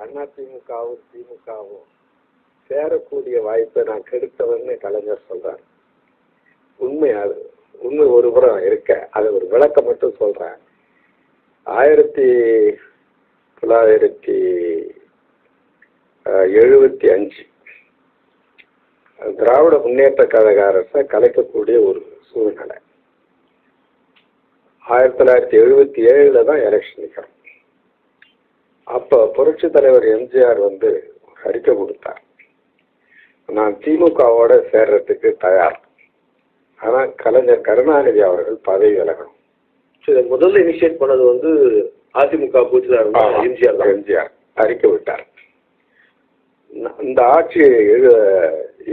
அதிமுகவும் திமுகவும் சேரக்கூடிய வாய்ப்பை நான் கெடுத்தவன்னு கலைஞர் சொல்றார். உண்மை ஒரு புறம் இருக்க, அதை ஒரு விளக்கம் மட்டும் சொல்றேன். 1975 திராவிட முன்னேற்ற கழக அரசை கலைக்கக்கூடிய ஒரு சூழ்நிலை. 1977 தான் எலெக்ஷன் நிற்கிறோம். அப்ப புரட்சி தலைவர் எம்ஜிஆர் ஒரு அறிக்கை கொடுத்தார், நான் திமுகவோட சேர்றதுக்கு தயார், ஆனா கலைஞர் கருணாநிதி அவர்கள் பதவி விலகணும். முதல்ல இனிஷியேட் பண்ணது அதிமுக எம்ஜிஆர் அறிக்கை விட்டார். இந்த ஆட்சி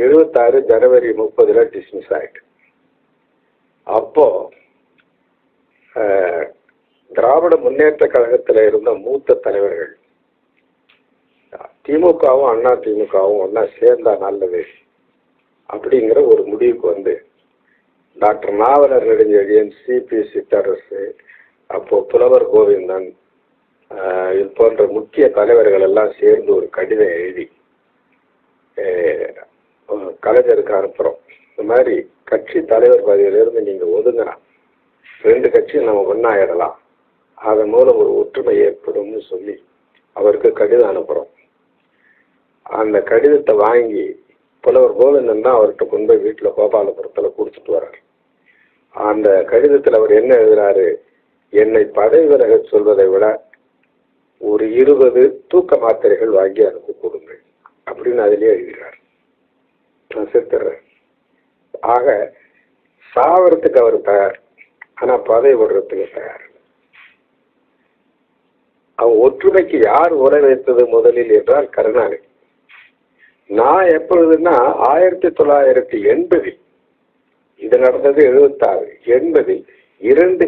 76 ஜனவரி 30 டிஸ்மிஸ் ஆயிட்டு. அப்போ திராவிட முன்னேற்ற கழகத்தில் இருந்த மூத்த தலைவர்கள் திமுகவும் அண்ணா திமுகவும் ஒன்னா சேர்ந்தா நல்லது அப்படிங்கிற ஒரு முடிவுக்கு டாக்டர் நாவலர் நெடுஞ்செழியன், சிபி சிற்றரசு, அப்போ புலவர் கோவிந்தன், இது போன்ற முக்கிய தலைவர்கள் எல்லாம் சேர்ந்து ஒரு கடிதம் எழுதி கலைஞருக்கு அனுப்புறோம். இந்த மாதிரி கட்சி தலைவர் பதவியிலிருந்து நீங்க ஒதுங்கினா 2 கட்சியும் நம்ம ஒன்னாயிடலாம், அதன் மூலம் ஒரு ஒற்றுமை ஏற்படும்னு சொல்லி அவருக்கு கடிதம் அனுப்புறோம். அந்த கடிதத்தை வாங்கி புலவர் கோவிந்தன் தான் அவர்கிட்ட கொண்டு போய் வீட்டில் கோபாலபுரத்தில் கொடுத்துட்டு வர்றாரு. அந்த கடிதத்தில் அவர் என்ன எழுதுறாரு, என்னை பதவி விலக சொல்வதை விட ஒரு 20 தூக்க மாத்திரைகள் வாங்கி எனக்கு கொடுங்கள் அப்படின்னு அதிலே எழுதுகிறார். நான் செத்துறேன். ஆக சாவறதுக்கு அவர் தயார், ஆனா பதவி விடுறதுக்கு தயார். அவன் ஒற்றுமைக்கு யார் உரை வைத்தது முதலில் என்றால் கருணாநிதி. நான் எப்பொழுதுன்னா 1980 இது நடந்தது, 76 80 2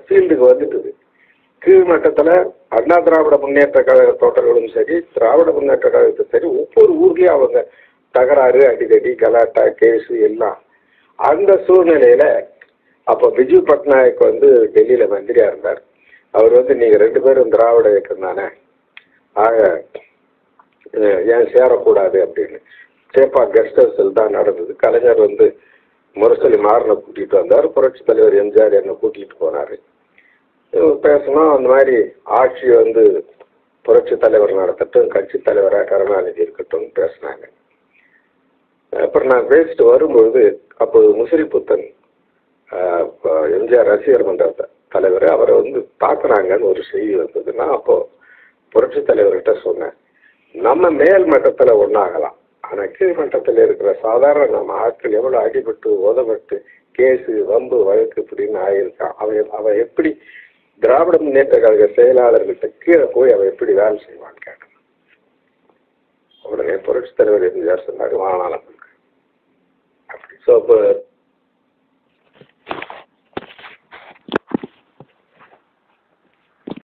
ஃபீல்டுக்கு வந்துட்டுது. கீழ்மட்டத்துல அண்ணா திராவிட முன்னேற்ற கழக தோட்டர்களும் சரி, திராவிட முன்னேற்ற கழகத்தும் சரி, ஒவ்வொரு ஊர்லயும் அவங்க தகராறு, அடிதடி, கலாட்டா, கேஸு எல்லாம். அந்த சூழ்நிலையில அப்ப பிஜு பட்நாயக் டெல்லியில மந்திரியா இருந்தார். அவர் நீங்க 2 பேரும் திராவிட இயக்கம் தானே, ஆக ஏன் சேரக்கூடாது அப்படின்னு சேப்பாக் கெஸ்ட் ஹவுஸில் தான் நடந்தது. கலைஞர் முரசொலி மாறனை கூட்டிட்டு வந்தார், புரட்சி தலைவர் எம்ஜிஆர் என்னை கூட்டிட்டு போனாரு. பேசணும், அந்த மாதிரி ஆட்சி புரட்சி தலைவர் நடத்தட்டும், கட்சி தலைவராக கருணாநிதி இருக்கட்டும் பேசினாங்க. அப்புறம் நான் பேசிட்டு வரும்பொழுது அப்போது முசிறிப்புத்தன் எம்ஜிஆர் ரசிகர் மன்ற தலைவர், அவரை தாக்குனாங்கன்னு ஒரு செய்தி வந்தது. நான் அப்போ புரட்சி தலைவர்கிட்ட சொன்னேன், நம்ம மேல் மட்டத்துல ஒன்னாகலாம், ஆனா கீழ்மட்டத்தில் இருக்கிற சாதாரண நம்ம ஆட்கள் எவ்வளவு அடிபட்டு உதப்பட்டு கேஸு வம்பு வழக்கு இப்படின்னு ஆயிருக்கான், அவன் எப்படி திராவிட முன்னேற்ற கழக செயலாளர்கிட்ட கீழே போய் அவன் எப்படி வேலை செய்வான்னு கேட்டான். உடனே புரட்சி தலைவர் எம்ஜிஆர் சொன்னாரு, வானாலும் அப்படி. ஸோ அப்போ